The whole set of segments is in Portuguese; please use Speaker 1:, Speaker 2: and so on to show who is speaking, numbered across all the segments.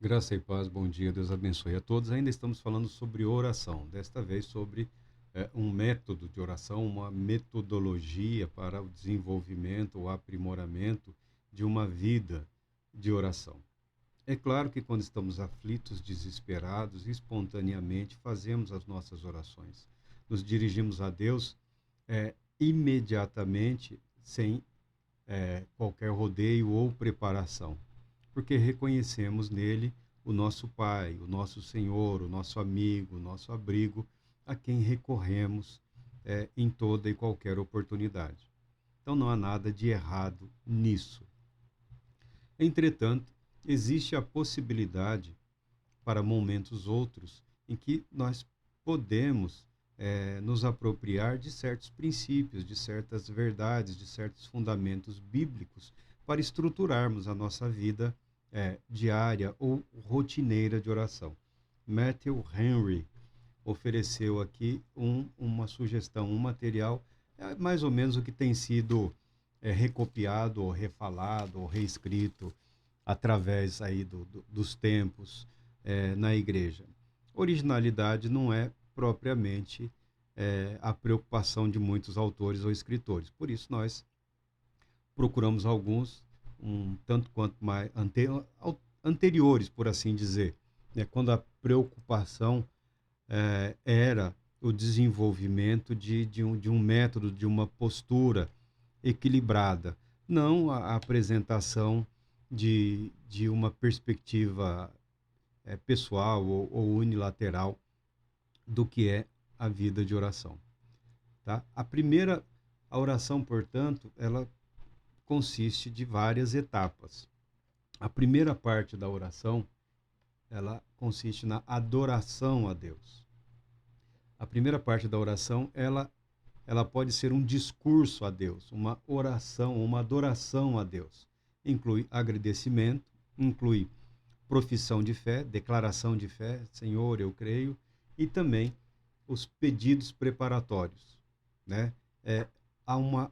Speaker 1: Graça e paz, bom dia, Deus abençoe a todos. Ainda estamos falando sobre oração, desta vez sobre um método de oração, uma metodologia para o desenvolvimento, o aprimoramento de uma vida de oração. É claro que quando estamos aflitos, desesperados, espontaneamente fazemos as nossas orações. Nos dirigimos a Deus imediatamente, sem qualquer rodeio ou preparação, porque reconhecemos nele o nosso Pai, o nosso Senhor, o nosso amigo, o nosso abrigo, a quem recorremos em toda e qualquer oportunidade. Então não há nada de errado nisso. Entretanto, existe a possibilidade para momentos outros em que nós podemos nos apropriar de certos princípios, de certas verdades, de certos fundamentos bíblicos para estruturarmos a nossa vida diária ou rotineira de oração. Matthew Henry ofereceu aqui uma sugestão, um material, mais ou menos o que tem sido recopiado, ou refalado, ou reescrito através aí dos tempos na igreja. Originalidade não é propriamente a preocupação de muitos autores ou escritores. Por isso nós procuramos alguns um tanto quanto mais anteriores, por assim dizer, né? Quando a preocupação era o desenvolvimento de um método, de uma postura equilibrada, não a apresentação de uma perspectiva pessoal ou unilateral do que é a vida de oração. Tá? A oração, portanto, ela consiste de várias etapas. A primeira parte da oração, ela consiste na adoração a Deus. A primeira parte da oração, ela pode ser um discurso a Deus, uma oração, uma adoração a Deus. Inclui agradecimento, inclui profissão de fé, declaração de fé, Senhor, eu creio, e também os pedidos preparatórios, né? Há uma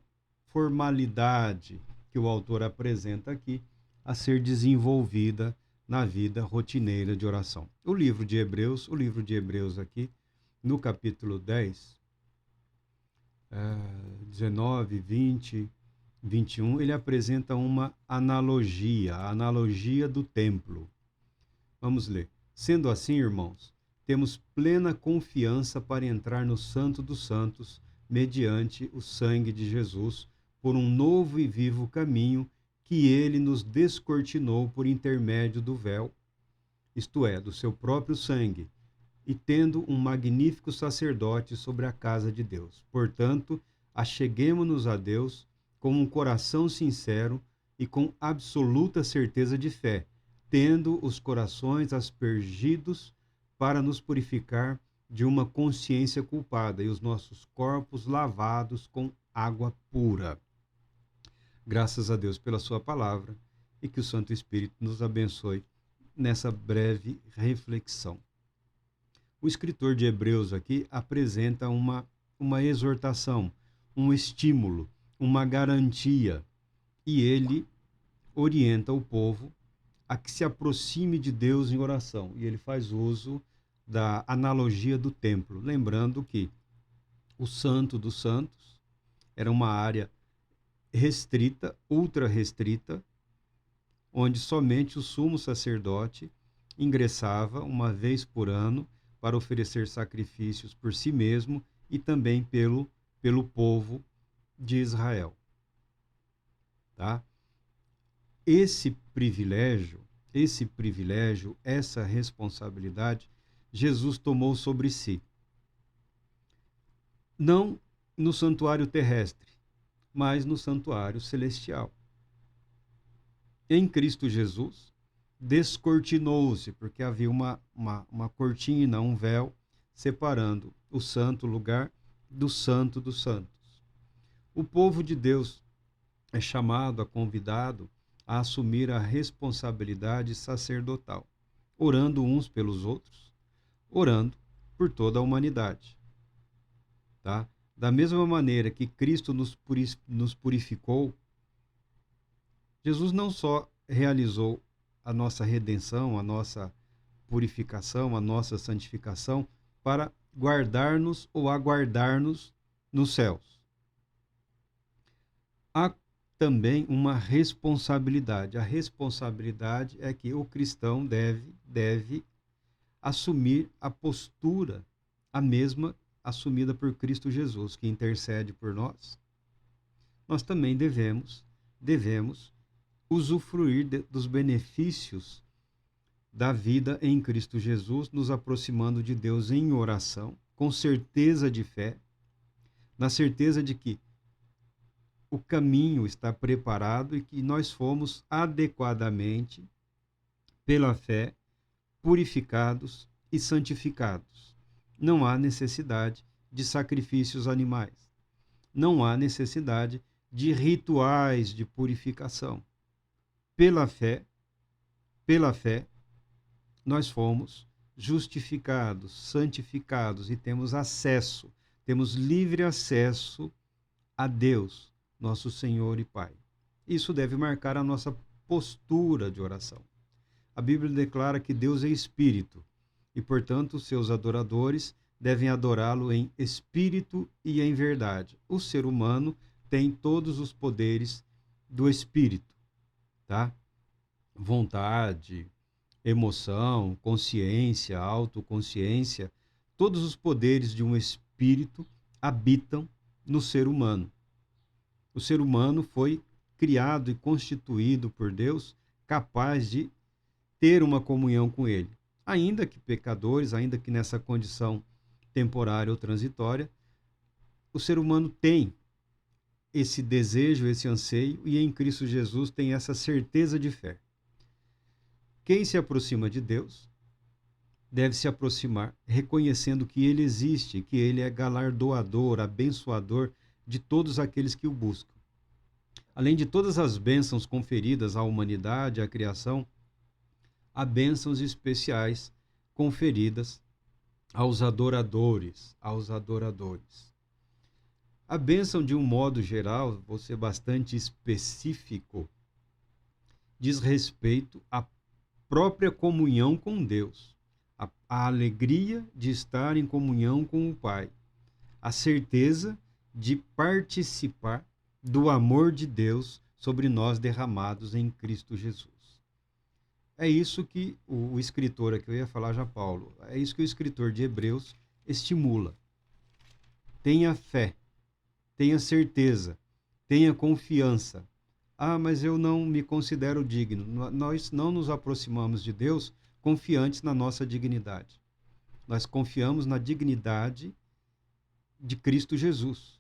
Speaker 1: formalidade que o autor apresenta aqui a ser desenvolvida na vida rotineira de oração. O livro de Hebreus aqui, no capítulo 10, 19, 20, 21, ele apresenta uma analogia, a analogia do templo. Vamos ler. Sendo assim, irmãos, temos plena confiança para entrar no Santo dos Santos, mediante o sangue de Jesus, por um novo e vivo caminho que ele nos descortinou por intermédio do véu, isto é, do seu próprio sangue, e tendo um magnífico sacerdote sobre a casa de Deus. Portanto, acheguemo-nos a Deus com um coração sincero e com absoluta certeza de fé, tendo os corações aspergidos para nos purificar de uma consciência culpada e os nossos corpos lavados com água pura. Graças a Deus pela sua palavra e que o Santo Espírito nos abençoe nessa breve reflexão. O escritor de Hebreus aqui apresenta uma exortação, um estímulo, uma garantia, e ele orienta o povo a que se aproxime de Deus em oração. E ele faz uso da analogia do templo, lembrando que o Santo dos Santos era uma área restrita, ultra restrita, onde somente o sumo sacerdote ingressava uma vez por ano para oferecer sacrifícios por si mesmo e também pelo povo de Israel. Tá? Esse privilégio, essa responsabilidade, Jesus tomou sobre si. Não no santuário terrestre, mas no santuário celestial. Em Cristo Jesus, descortinou-se, porque havia uma cortina, um véu, separando o santo lugar do santo dos santos. O povo de Deus é chamado, convidado a assumir a responsabilidade sacerdotal, orando uns pelos outros, orando por toda a humanidade. Tá? Da mesma maneira que Cristo nos purificou, Jesus não só realizou a nossa redenção, a nossa purificação, a nossa santificação, para guardar-nos ou aguardar-nos nos céus. Há também uma responsabilidade. A responsabilidade é que o cristão deve assumir a postura, a mesma assumida por Cristo Jesus, que intercede por nós. Nós também devemos usufruir dos benefícios da vida em Cristo Jesus, nos aproximando de Deus em oração, com certeza de fé, na certeza de que o caminho está preparado e que nós fomos adequadamente, pela fé, purificados e santificados. Não há necessidade de sacrifícios animais. Não há necessidade de rituais de purificação. Pela fé, nós fomos justificados, santificados e temos livre acesso a Deus, nosso Senhor e Pai. Isso deve marcar a nossa postura de oração. A Bíblia declara que Deus é espírito e, portanto, seus adoradores devem adorá-lo em espírito e em verdade. O ser humano tem todos os poderes do espírito, tá? Vontade, emoção, consciência, autoconsciência, todos os poderes de um espírito habitam no ser humano. O ser humano foi criado e constituído por Deus capaz de ter uma comunhão com Ele. Ainda que pecadores, ainda que nessa condição temporária ou transitória, o ser humano tem esse desejo, esse anseio, e em Cristo Jesus tem essa certeza de fé. Quem se aproxima de Deus deve se aproximar reconhecendo que Ele existe, que Ele é galardoador, abençoador de todos aqueles que o buscam. Além de todas as bênçãos conferidas à humanidade, à criação, há bênçãos especiais conferidas aos adoradores, A bênção, de um modo geral, vou ser bastante específico, diz respeito à própria comunhão com Deus, a alegria de estar em comunhão com o Pai, a certeza de participar do amor de Deus sobre nós derramados em Cristo Jesus. É isso que o escritor, aqui eu ia falar já Paulo, é isso que o escritor de Hebreus estimula. Tenha fé, tenha certeza, tenha confiança. Ah, mas eu não me considero digno. Nós não nos aproximamos de Deus confiantes na nossa dignidade. Nós confiamos na dignidade de Cristo Jesus.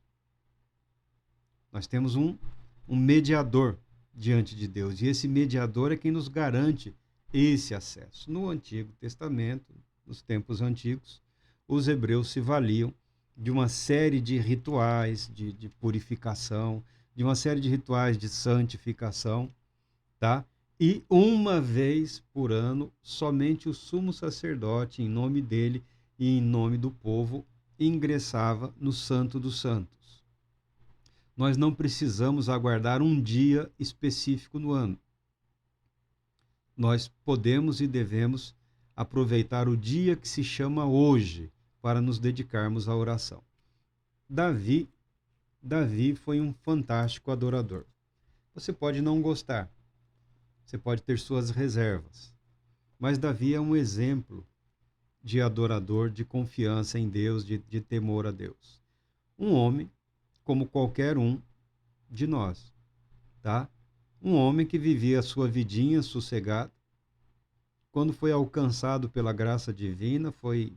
Speaker 1: Nós temos um mediador diante de Deus, e esse mediador é quem nos garante esse acesso. No Antigo Testamento, nos tempos antigos, os hebreus se valiam de uma série de rituais de purificação, de uma série de rituais de santificação, tá? E uma vez por ano, somente o sumo sacerdote, em nome dele e em nome do povo, ingressava no Santo dos Santos. Nós não precisamos aguardar um dia específico no ano. Nós podemos e devemos aproveitar o dia que se chama hoje para nos dedicarmos à oração. Davi foi um fantástico adorador. Você pode não gostar, você pode ter suas reservas, mas Davi é um exemplo de adorador, de confiança em Deus, de temor a Deus. Um homem como qualquer um de nós, tá? Um homem que vivia a sua vidinha sossegado. Quando foi alcançado pela graça divina, foi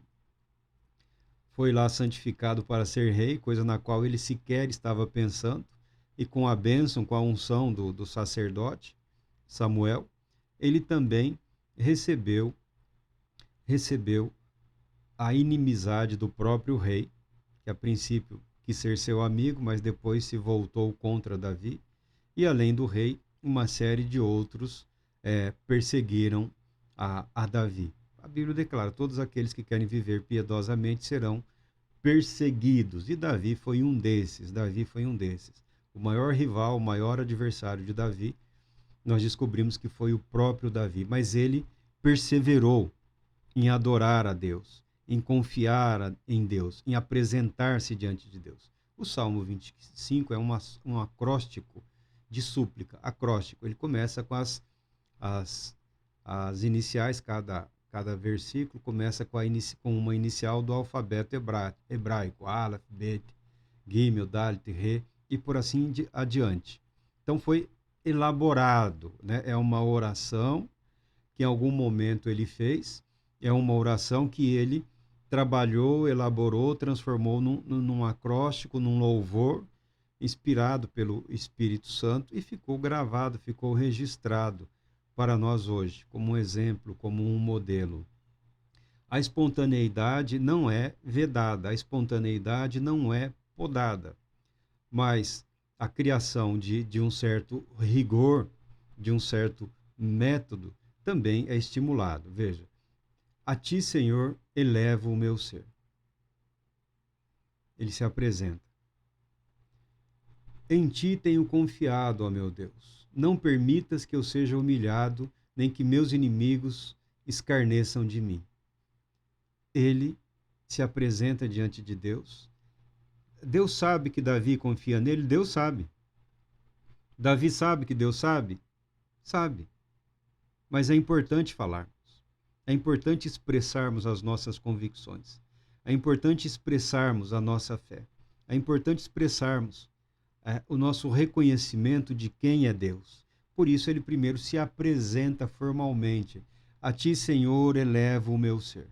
Speaker 1: lá santificado para ser rei, coisa na qual ele sequer estava pensando, e com a bênção, com a unção do sacerdote Samuel, ele também recebeu a inimizade do próprio rei, que a princípio quis ser seu amigo, mas depois se voltou contra Davi, e além do rei, uma série de outros perseguiram a Davi. A Bíblia declara: todos aqueles que querem viver piedosamente serão perseguidos, e Davi foi um desses. O maior rival, o maior adversário de Davi, nós descobrimos que foi o próprio Davi, mas ele perseverou em adorar a Deus, em confiar em Deus, em apresentar-se diante de Deus. O Salmo 25 é um acróstico de súplica. Acróstico, ele começa com as iniciais, cada versículo começa com uma inicial do alfabeto hebraico, Aleph, Bet, Gimel, Dalet, Re, e por assim adiante. Então foi elaborado, né? É uma oração que em algum momento ele fez, é uma oração que ele trabalhou, elaborou, transformou num acróstico, num louvor, inspirado pelo Espírito Santo, e ficou gravado, ficou registrado para nós hoje, como um exemplo, como um modelo. A espontaneidade não é vedada, a espontaneidade não é podada, mas a criação de um certo rigor, de um certo método, também é estimulado. Veja, a ti, Senhor, elevo o meu ser. Ele se apresenta. Em ti tenho confiado, ó meu Deus. Não permitas que eu seja humilhado, nem que meus inimigos escarneçam de mim. Ele se apresenta diante de Deus. Deus sabe que Davi confia nele, Deus sabe. Davi sabe que Deus sabe? Sabe. Mas é importante falarmos. É importante expressarmos as nossas convicções. É importante expressarmos a nossa fé. É importante expressarmos o nosso reconhecimento de quem é Deus. Por isso ele primeiro se apresenta formalmente. A ti, Senhor, elevo o meu ser.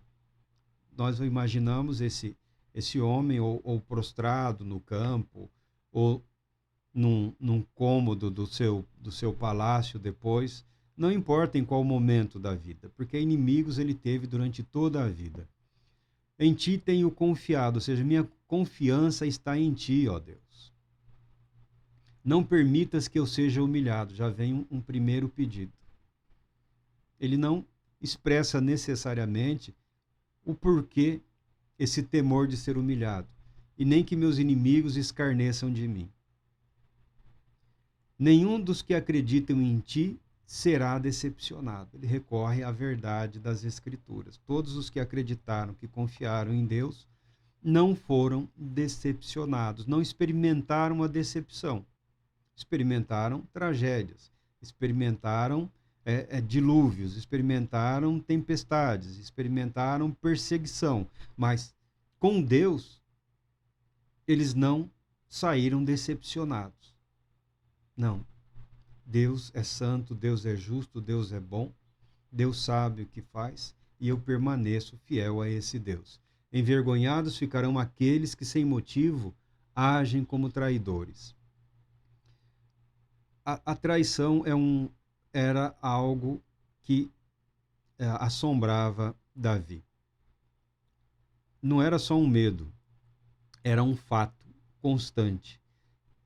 Speaker 1: Nós imaginamos esse homem ou prostrado no campo, ou num cômodo do seu palácio depois, não importa em qual momento da vida, porque inimigos ele teve durante toda a vida. Em ti tenho confiado, ou seja, minha confiança está em ti, ó Deus. Não permitas que eu seja humilhado. Já vem um primeiro pedido. Ele não expressa necessariamente o porquê esse temor de ser humilhado, e nem que meus inimigos escarneçam de mim. Nenhum dos que acreditam em ti será decepcionado. Ele recorre à verdade das Escrituras. Todos os que acreditaram, que confiaram em Deus, não foram decepcionados, não experimentaram a decepção. Experimentaram tragédias, experimentaram dilúvios, experimentaram tempestades, experimentaram perseguição, mas com Deus eles não saíram decepcionados. Não. Deus é santo, Deus é justo, Deus é bom, Deus sabe o que faz, e eu permaneço fiel a esse Deus. Envergonhados ficarão aqueles que sem motivo agem como traidores. A traição era algo que assombrava Davi. Não era só um medo, era um fato constante.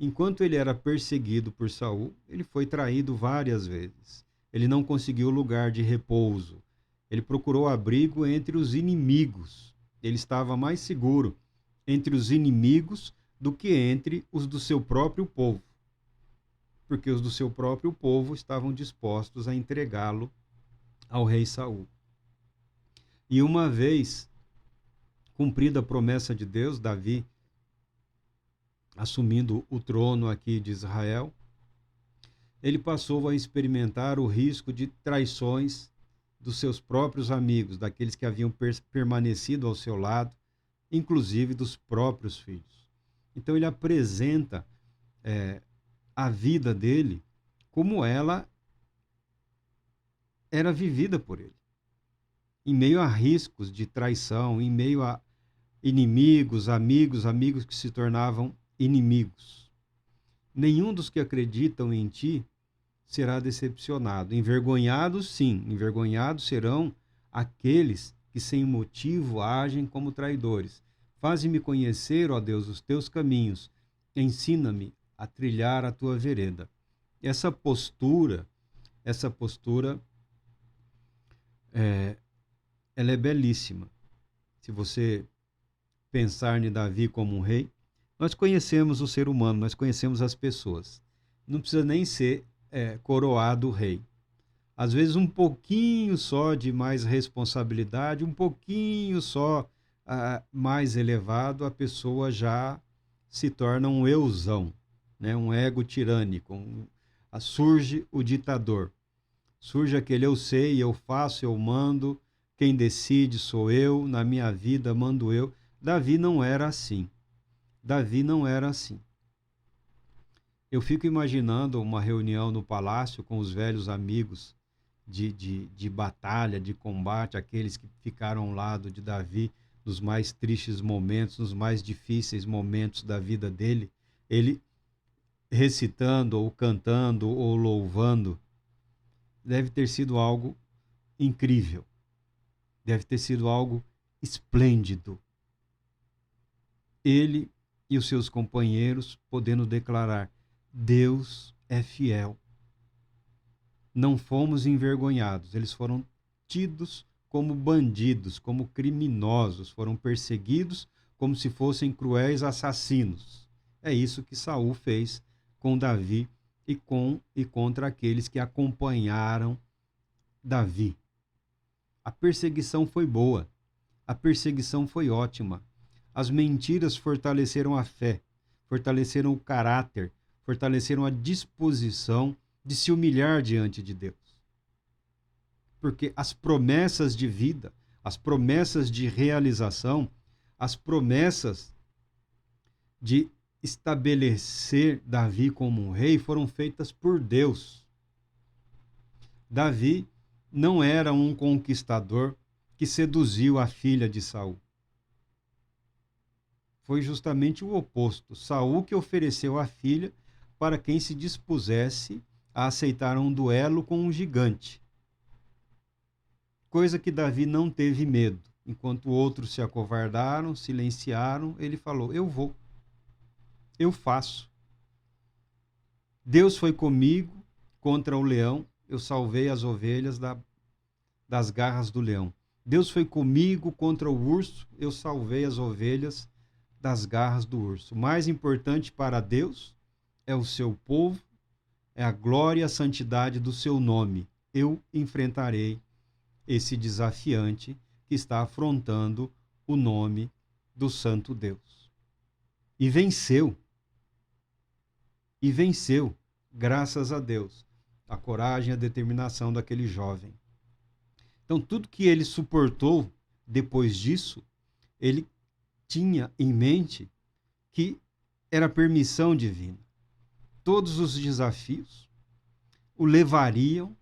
Speaker 1: Enquanto ele era perseguido por Saul, ele foi traído várias vezes. Ele não conseguiu lugar de repouso. Ele procurou abrigo entre os inimigos. Ele estava mais seguro entre os inimigos do que entre os do seu próprio povo, porque os do seu próprio povo estavam dispostos a entregá-lo ao rei Saul. E uma vez cumprida a promessa de Deus, Davi assumindo o trono aqui de Israel, ele passou a experimentar o risco de traições dos seus próprios amigos, daqueles que haviam permanecido ao seu lado, inclusive dos próprios filhos. Então ele apresenta a vida dele como ela era vivida por ele. Em meio a riscos de traição, em meio a inimigos, amigos que se tornavam inimigos. Nenhum dos que acreditam em ti será decepcionado. Envergonhados, sim, envergonhados serão aqueles que sem motivo agem como traidores. Faze-me conhecer, ó Deus, os teus caminhos. Ensina-me a trilhar a tua vereda. Essa postura, ela é belíssima. Se você pensar em Davi como um rei, nós conhecemos o ser humano, nós conhecemos as pessoas. Não precisa nem ser coroado rei. Às vezes um pouquinho só de mais responsabilidade, um pouquinho só mais elevado, a pessoa já se torna um euzão, né? Um ego tirânico. Surge o ditador. Surge aquele eu sei, eu faço, eu mando, quem decide sou eu, na minha vida mando eu. Davi não era assim. Davi não era assim. Eu fico imaginando uma reunião no palácio com os velhos amigos de batalha, de combate, aqueles que ficaram ao lado de Davi nos mais tristes momentos, nos mais difíceis momentos da vida dele, ele recitando ou cantando ou louvando. Deve ter sido algo incrível, deve ter sido algo esplêndido. Ele e os seus companheiros podendo declarar: Deus é fiel. Não fomos envergonhados, eles foram tidos como bandidos, como criminosos, foram perseguidos como se fossem cruéis assassinos. É isso que Saul fez com Davi e contra aqueles que acompanharam Davi. A perseguição foi boa, a perseguição foi ótima. As mentiras fortaleceram a fé, fortaleceram o caráter, fortaleceram a disposição de se humilhar diante de Deus. Porque as promessas de vida, as promessas de realização, as promessas de estabelecer Davi como um rei foram feitas por Deus. Davi não era um conquistador que seduziu a filha de Saul. Foi justamente o oposto. Saul que ofereceu a filha para quem se dispusesse a aceitar um duelo com um gigante. Coisa que Davi não teve medo. Enquanto outros se acovardaram, silenciaram, ele falou: eu vou, eu faço. Deus foi comigo contra o leão, eu salvei as ovelhas das garras do leão. Deus foi comigo contra o urso, eu salvei as ovelhas das garras do urso. O mais importante para Deus é o seu povo, é a glória e a santidade do seu nome. Eu enfrentarei esse desafiante que está afrontando o nome do Santo Deus. E venceu. E venceu, graças a Deus, a coragem e a determinação daquele jovem. Então, tudo que ele suportou depois disso, ele tinha em mente que era permissão divina. Todos os desafios o levariam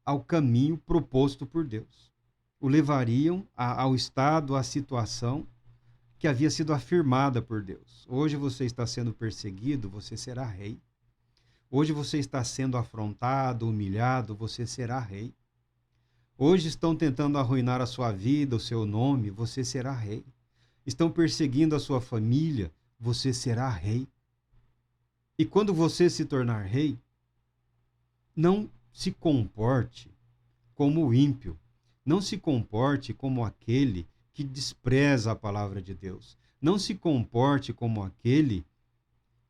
Speaker 1: ao caminho proposto por Deus. O levariam ao estado, à situação que havia sido afirmada por Deus. Hoje você está sendo perseguido, você será rei. Hoje você está sendo afrontado, humilhado, você será rei. Hoje estão tentando arruinar a sua vida, o seu nome, você será rei. Estão perseguindo a sua família, você será rei. E quando você se tornar rei, não se comporte como o ímpio, não se comporte como aquele que despreza a palavra de Deus. Não se comporte como aquele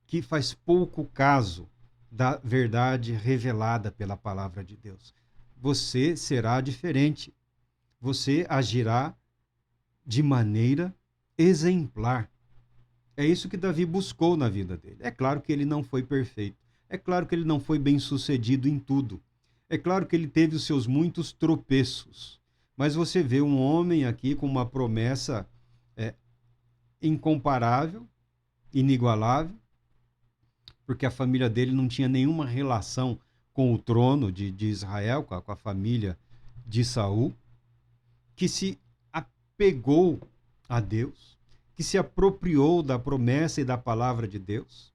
Speaker 1: que faz pouco caso da verdade revelada pela palavra de Deus. Você será diferente. Você agirá de maneira exemplar. É isso que Davi buscou na vida dele. É claro que ele não foi perfeito. É claro que ele não foi bem-sucedido em tudo. É claro que ele teve os seus muitos tropeços. Mas você vê um homem aqui com uma promessa incomparável, inigualável, porque a família dele não tinha nenhuma relação com o trono de Israel, com a família de Saul, que se apegou a Deus, que se apropriou da promessa e da palavra de Deus,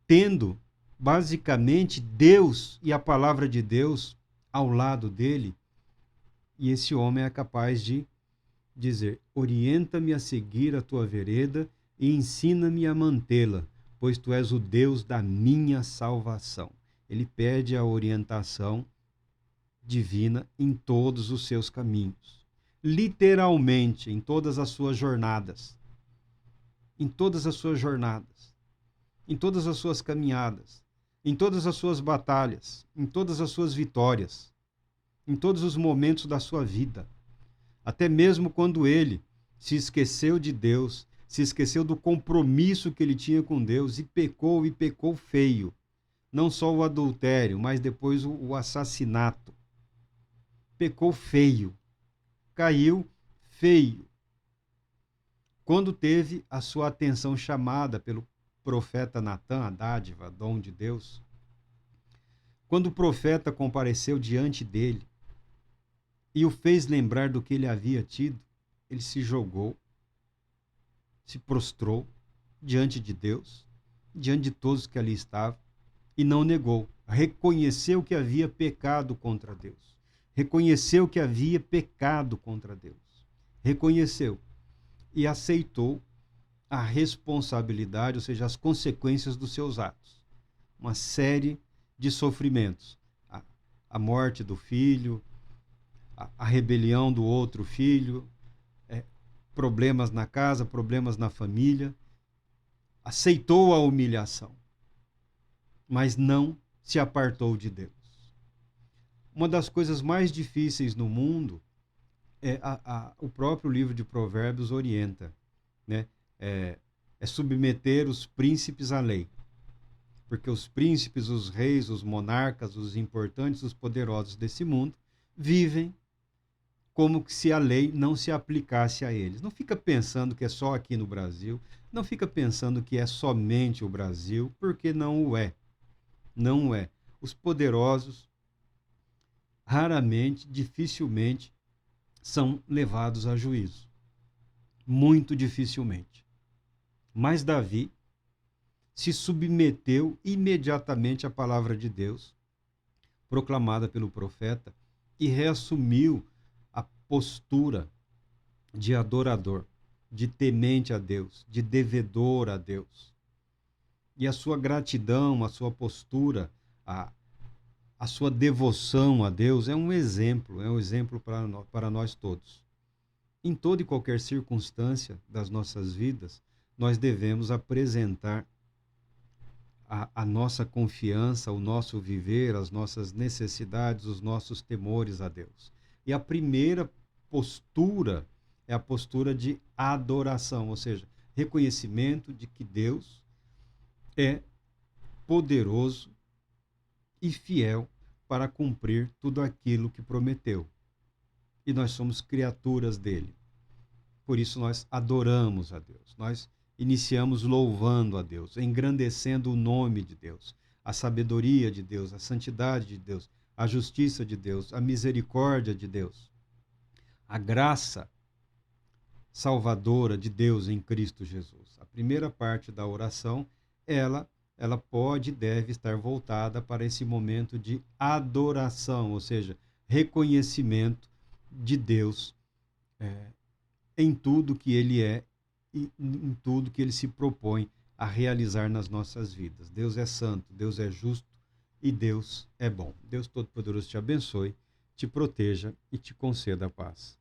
Speaker 1: tendo basicamente Deus e a palavra de Deus ao lado dele, e esse homem é capaz de dizer: orienta-me a seguir a tua vereda e ensina-me a mantê-la, pois tu és o Deus da minha salvação. Ele pede a orientação divina em todos os seus caminhos, literalmente em todas as suas jornadas. Em todas as suas jornadas. em todas as suas caminhadas, em todas as suas batalhas, em todas as suas vitórias, em todos os momentos da sua vida. Até mesmo quando ele se esqueceu de Deus, se esqueceu do compromisso que ele tinha com Deus e pecou feio. Não só o adultério, mas depois o assassinato. Pecou feio. Caiu feio. Quando teve a sua atenção chamada pelo profeta Natã, a dádiva, dom de Deus, quando o profeta compareceu diante dele e o fez lembrar do que ele havia tido, ele se jogou, se prostrou diante de Deus, diante de todos que ali estavam, e não negou. Reconheceu que havia pecado contra Deus. Reconheceu que havia pecado contra Deus. Reconheceu e aceitou a responsabilidade, ou seja, as consequências dos seus atos. Uma série de sofrimentos. A morte do filho, a rebelião do outro filho, problemas na casa, problemas na família. Aceitou a humilhação, mas não se apartou de Deus. Uma das coisas mais difíceis no mundo o próprio livro de Provérbios orienta, né? É submeter os príncipes à lei. Porque os príncipes, os reis, os monarcas, os importantes, os poderosos desse mundo vivem como se a lei não se aplicasse a eles. Não fica pensando que é só aqui no Brasil, não fica pensando que é somente o Brasil, porque não o é. Não é. Os poderosos raramente, dificilmente são levados a juízo. Muito dificilmente. Mas Davi se submeteu imediatamente à palavra de Deus, proclamada pelo profeta, e reassumiu a postura de adorador, de temente a Deus, de devedor a Deus. E a sua gratidão, a sua postura, a sua devoção a Deus é um exemplo para nós todos. Em toda e qualquer circunstância das nossas vidas, nós devemos apresentar a nossa confiança, o nosso viver, as nossas necessidades, os nossos temores a Deus. E a primeira postura é a postura de adoração, ou seja, reconhecimento de que Deus é poderoso e fiel para cumprir tudo aquilo que prometeu. E nós somos criaturas dele. Por isso nós adoramos a Deus. Nós iniciamos louvando a Deus, engrandecendo o nome de Deus, a sabedoria de Deus, a santidade de Deus, a justiça de Deus, a misericórdia de Deus, a graça salvadora de Deus em Cristo Jesus. A primeira parte da oração, ela pode e deve estar voltada para esse momento de adoração, ou seja, reconhecimento de Deus em tudo que ele é e em tudo que ele se propõe a realizar nas nossas vidas. Deus é santo, Deus é justo e Deus é bom. Deus Todo-Poderoso te abençoe, te proteja e te conceda a paz.